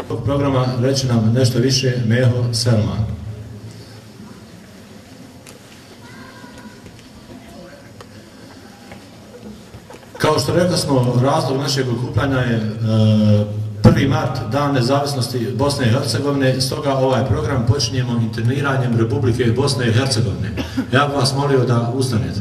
Ovog programa reći nam nešto više Meho Selman. Kao što rekli smo, razlog našeg okupljanja je 1. mart, dan nezavisnosti Bosne i Hercegovine, stoga ovaj program počinjemo interniranjem Republike Bosne i Hercegovine. Ja bih vas molio da ustanete.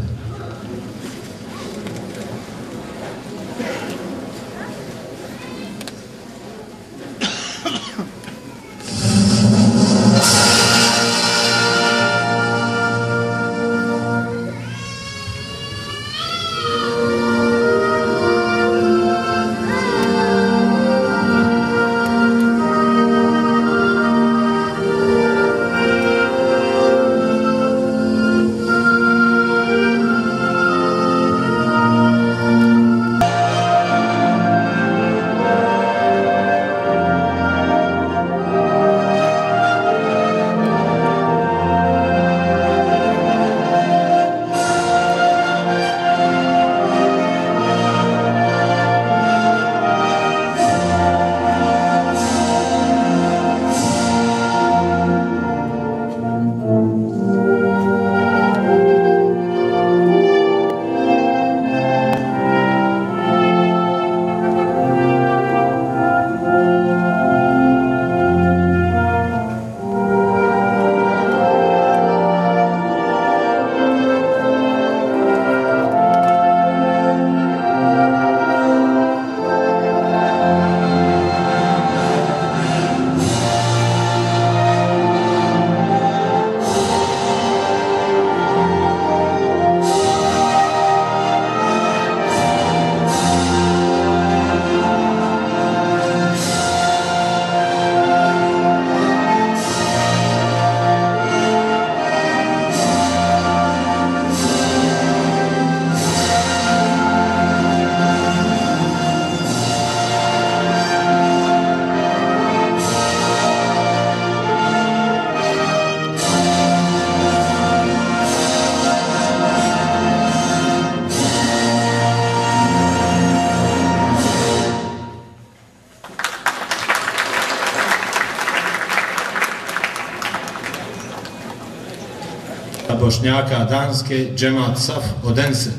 Bošnjaka Danske, Džemat Saf Odense.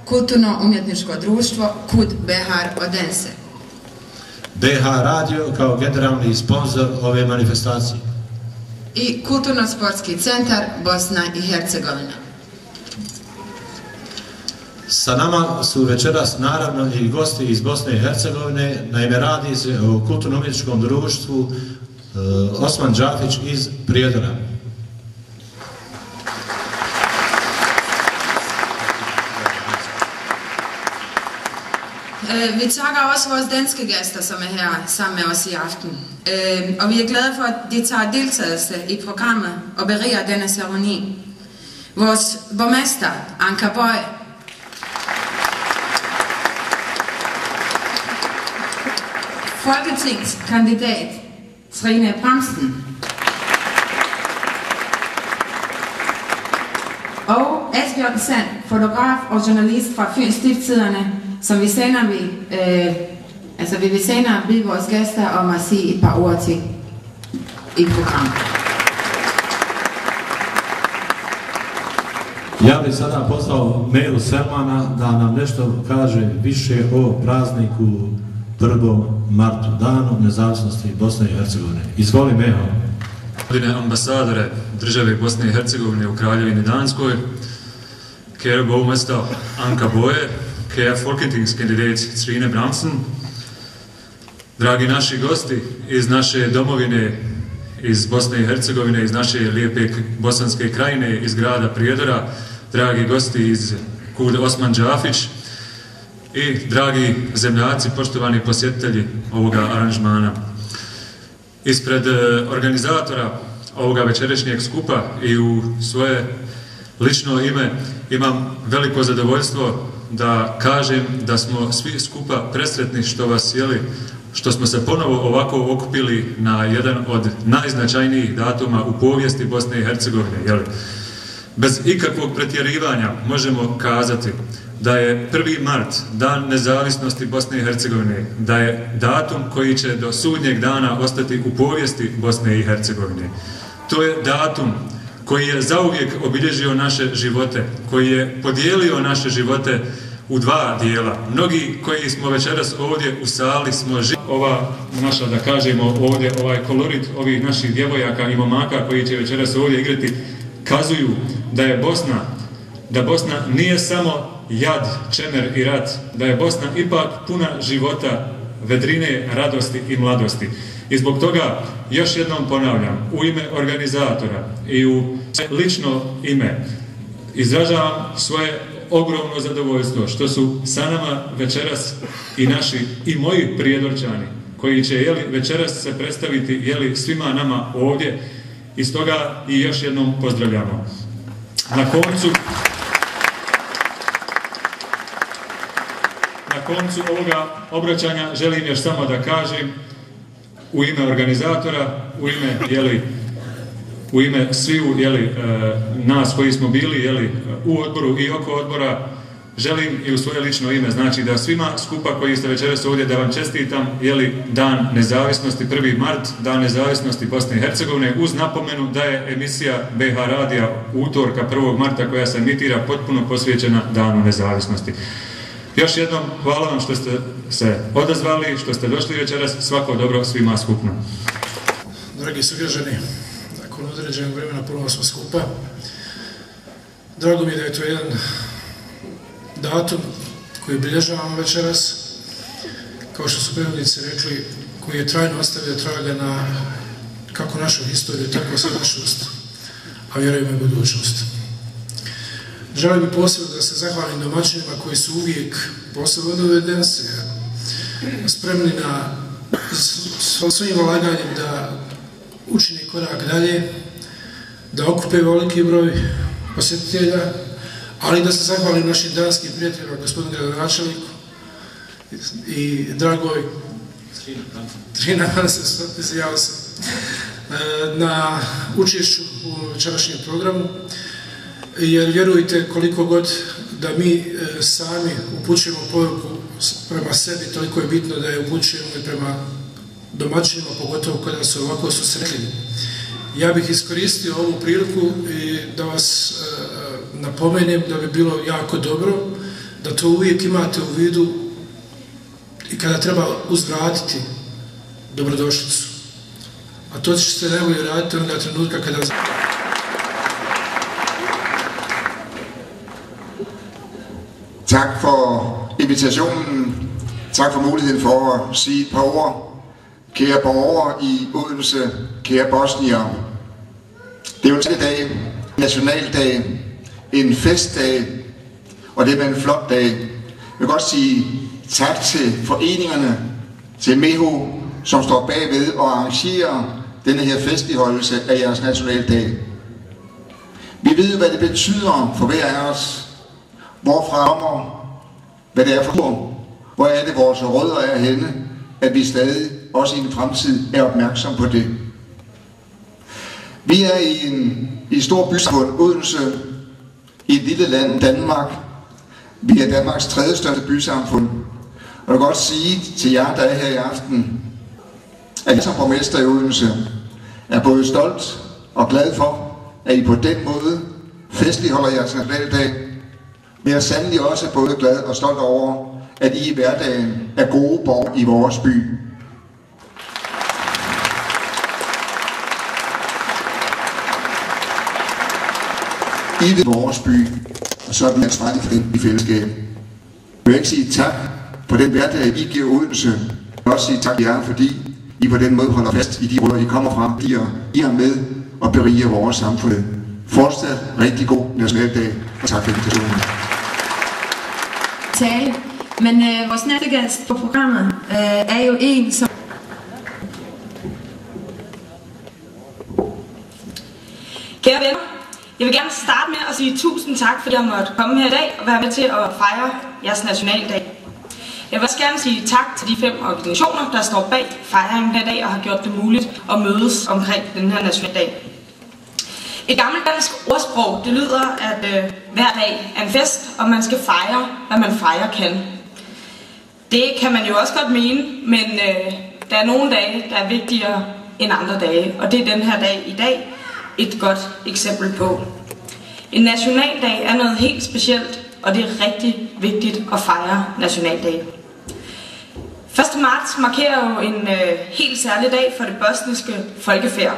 Kulturno-umjetničko društvo KUD Behar Odense. BH Radio kao generalni sponzor ove manifestacije. I Kulturno-sportski centar Bosna i Hercegovina. Sa nama su večeras naravno i gosti iz Bosne i Hercegovine. Naime, radi se o kulturno-umjetničkom društvu Osman Džafić iz Prijedora. Vi takker også vores danske gæster, som er her sammen med os i aften. Og vi er glade for, at de tager deltagelse i programmet og beriger denne ceremoni. Vores borgmester, Anker Bøj, folketingskandidat Trine Bramsen og Asbjørn Sand, fotograf og journalist fra Fyns Stiftstiderne, som vi senere vi vil senere bede vores gæster om at sige et par ord til i programmet. Ja bih sada pozvao Mehu Selmana da nam nešto kaže više o prazniku 1. martu, danu nezavisnosti Bosne i Hercegovine. Izvoli Meho. Gospodine ambasadore države Bosne i Hercegovine u Kraljevini Danskoj, kære borgmester Anker Boje, kære folketingskandidat Trine Bramsen, dragi naši gosti iz naše domovine, iz Bosne i Hercegovine, iz naše lijepe bosanske krajine, iz grada Prijedora, dragi gosti iz KUD Osman Džafić i dragi zemljaci, poštovani posjetitelji ovoga aranžmana. Ispred organizatora ovoga večerašnjeg skupa i u svoje lično ime imam veliko zadovoljstvo da kažem da smo svi skupa presretni što vas jeli, što smo se ponovo ovako okupili na jedan od najznačajnijih datuma u povijesti Bosne i Hercegovine. Bez ikakvog pretjerivanja možemo kazati da je 1. mart, dan nezavisnosti Bosne i Hercegovine, da je datum koji će do sudnjeg dana ostati u povijesti Bosne i Hercegovine. To je datum koji je zauvijek obilježio naše živote, koji je podijelio naše živote u dva dijela. Mnogi koji smo večeras ovdje u sali smo ova naša, da kažemo ovdje, ovaj kolorit ovih naših djevojaka i momaka koji će večeras ovdje igrati, kazuju da je Bosna nije samo jad, čemer i rat, da je Bosna ipak puna života, vedrine, radosti i mladosti. I zbog toga još jednom ponavljam, u ime organizatora i u lično ime izražavam svoje ogromno zadovoljstvo što su sa nama večeras i naši i moji Prijedorčani koji će večeras se predstaviti svima nama ovdje i stoga i još jednom pozdravljamo. Na koncu ovoga obraćanja želim još samo da kažem u ime organizatora, u ime sviju nas koji smo bili u odboru i oko odbora, želim i u svoje lično ime, znači da svima skupa koji ste večeras ovdje da vam čestitam dan nezavisnosti, 1. mart, dan nezavisnosti Bosne i Hercegovine, uz napomenu da je emisija BH radija utorka 1. marta koja se emitira potpuno posvećena danu nezavisnosti. Još jednom hvala vam što ste se odazvali, što ste došli večeras, svako dobro svima skupno. Dragi sugrađani, nakon određenog vremena ponovno smo skupa. Drago mi je da je to jedan datum koji obilježavamo večeras, kao što su prethodnici rekli, koji je trajno ostavio traga na kako našu historiju, tako sadašnjost, a vjerujem i budućnost. Želim i posebno da se zahvalim domaćinima koji su uvijek, posebno od ove dense, spremni na svojim ulaganjem da učini korak dalje, da okupe veliki broj posjetitelja, ali da se zahvalim našim danskim prijateljima, gospodinu gradonačelniku i dragoj Trina, na učešću u večerašnjem programu, jer vjerujte koliko god da mi sami upućujemo poruku prema sebi, toliko je bitno da je upućujemo i prema domaćinima, pogotovo kada su ovako susretljeni. Ja bih iskoristio ovu priliku i da vas napomenem da bi bilo jako dobro da to uvijek imate u vidu i kada treba uzvratiti dobrodošlicu. A to ćete najbolje raditi onoga trenutka kada... Tak for invitationen. Tak for muligheden for at sige et par ord. Kære borgere i Odense, kære bosniere. Det er jo en dag, en nationaldag, en festdag, og det er en flot dag. Jeg vil godt sige tak til foreningerne, til MEHO, som står bagved og arrangerer denne her festligholdelse af jeres nationaldag. Vi ved, hvad det betyder for hver af os. Hvorfra kommer, hvad det er for hvor er det vores rødder er henne, at vi stadig, også i en fremtid, er opmærksom på det. Vi er i et stort bysamfund, Odense, i et lille land, Danmark. Vi er Danmarks 3. største bysamfund. Og jeg vil godt sige til jer, der er her i aften, at jeg som borgmester i Odense er både stolt og glad for, at I på den måde festligholder jeres nationaldag. Men jeg er sandelig også både glad og stolt over, at I i hverdagen er gode borgere i vores by. I ved vores by, og så er vi ansvarlige for den i fællesskab. Jeg vil ikke sige tak for den hverdag, I giver Odense. Jeg vil også sige tak til jer, fordi I på den måde holder fast i de rødder, I kommer fra. I er med og beriger vores samfund. Fortsat rigtig god nationaldag, og tak for invitationen. Men vores næste gæst på programmet er jo en, som... Kære venner, jeg vil gerne starte med at sige tusind tak, fordi jeg måtte komme her i dag og være med til at fejre jeres nationaldag. Jeg vil også gerne sige tak til de 5 organisationer, der står bag fejringen her i dag og har gjort det muligt at mødes omkring den her nationaldag. Et gammelt dansk ordsprog, det lyder, at hver dag er en fest, og man skal fejre, hvad man fejre kan. Det kan man jo også godt mene, men der er nogle dage, der er vigtigere end andre dage, og det er den her dag i dag et godt eksempel på. En nationaldag er noget helt specielt, og det er rigtig vigtigt at fejre nationaldag. 1. marts markerer jo en helt særlig dag for det bosniske folkefærd.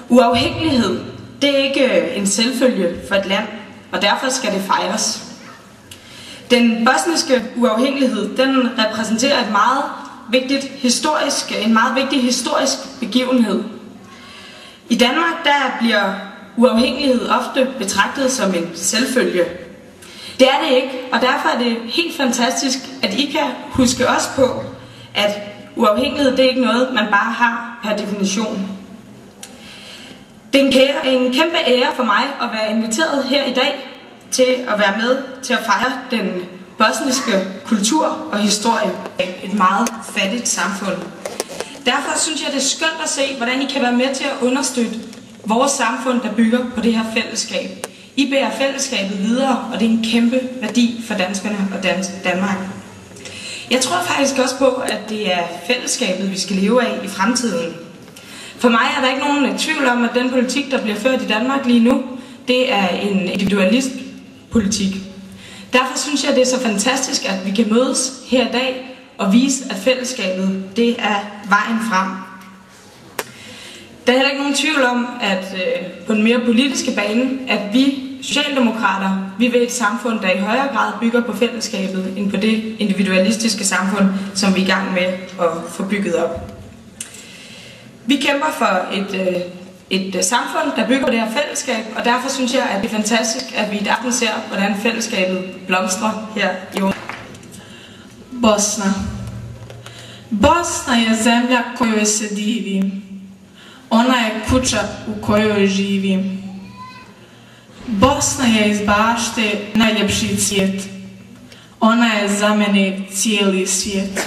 Uafhængighed, det er ikke en selvfølge for et land, og derfor skal det fejres. Den bosniske uafhængighed, den repræsenterer en meget vigtig historisk begivenhed. I Danmark, der bliver uafhængighed ofte betragtet som en selvfølge. Det er det ikke, og derfor er det helt fantastisk, at I kan huske os på, at uafhængighed, det er ikke noget, man bare har per definition. Det er en kæmpe ære for mig at være inviteret her i dag til at være med til at fejre den bosniske kultur og historie af et meget fattigt samfund. Derfor synes jeg, det er skønt at se, hvordan I kan være med til at understøtte vores samfund, der bygger på det her fællesskab. I bærer fællesskabet videre, og det er en kæmpe værdi for danskerne og Danmark. Jeg tror faktisk også på, at det er fællesskabet, vi skal leve af i fremtiden. For mig er der ikke nogen tvivl om, at den politik, der bliver ført i Danmark lige nu, det er en individualistpolitik. Derfor synes jeg, det er så fantastisk, at vi kan mødes her i dag og vise, at fællesskabet, det er vejen frem. Der er heller ikke nogen tvivl om, at på den mere politiske bane, at vi socialdemokrater, vi vil et samfund, der i højere grad bygger på fællesskabet, end på det individualistiske samfund, som vi er i gang med at få bygget op. Vi kæmper for et samfund, der bygger på det her fællesskab, og derfor synes jeg, at det er fantastisk, at vi i aften ser, hvordan fællesskabet blomstrer her i Ungarn. Bosna. Bosna je zemlja kojoj se divim. Ona je kuća u kojoj živim. Bosna je iz bašte najljepši cvijet. Ona je za mene cijeli svijet.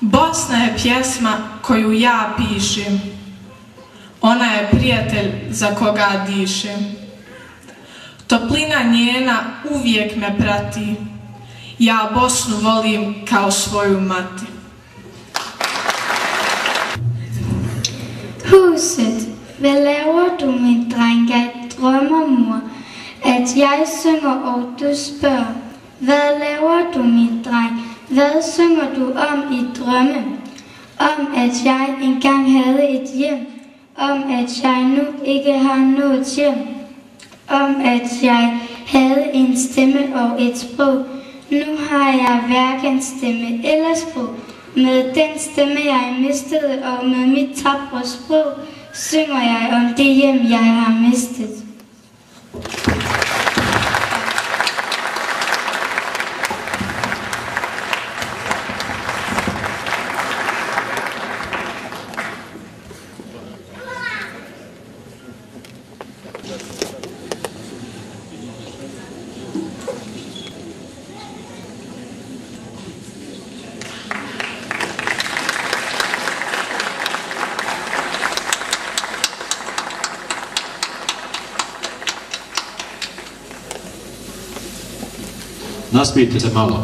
Bosna je pjesma koju ja pišem. Ona je prijatelj za koga dišem. Toplina njena uvijek me prati. Ja Bosnu volim kao svoju mati. Huset, hvad laver du, min dreng? Jeg drømmer, mor, at jeg synger, og du spørger. Hvad laver du, min dreng? Hvad synger du om i drømme? Om at jeg engang havde et hjem. Om at jeg nu ikke har noget hjem. Om at jeg havde en stemme og et sprog. Nu har jeg hverken stemme eller sprog. Med den stemme jeg mistede og med mit tapre sprog, synger jeg om det hjem jeg har mistet. Naspijte se malo.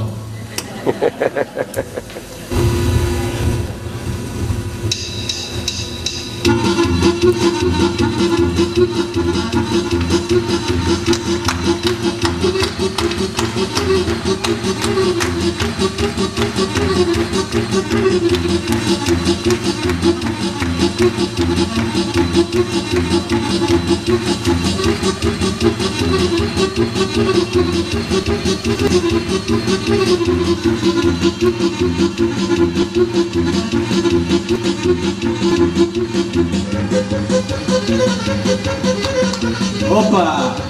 Opa!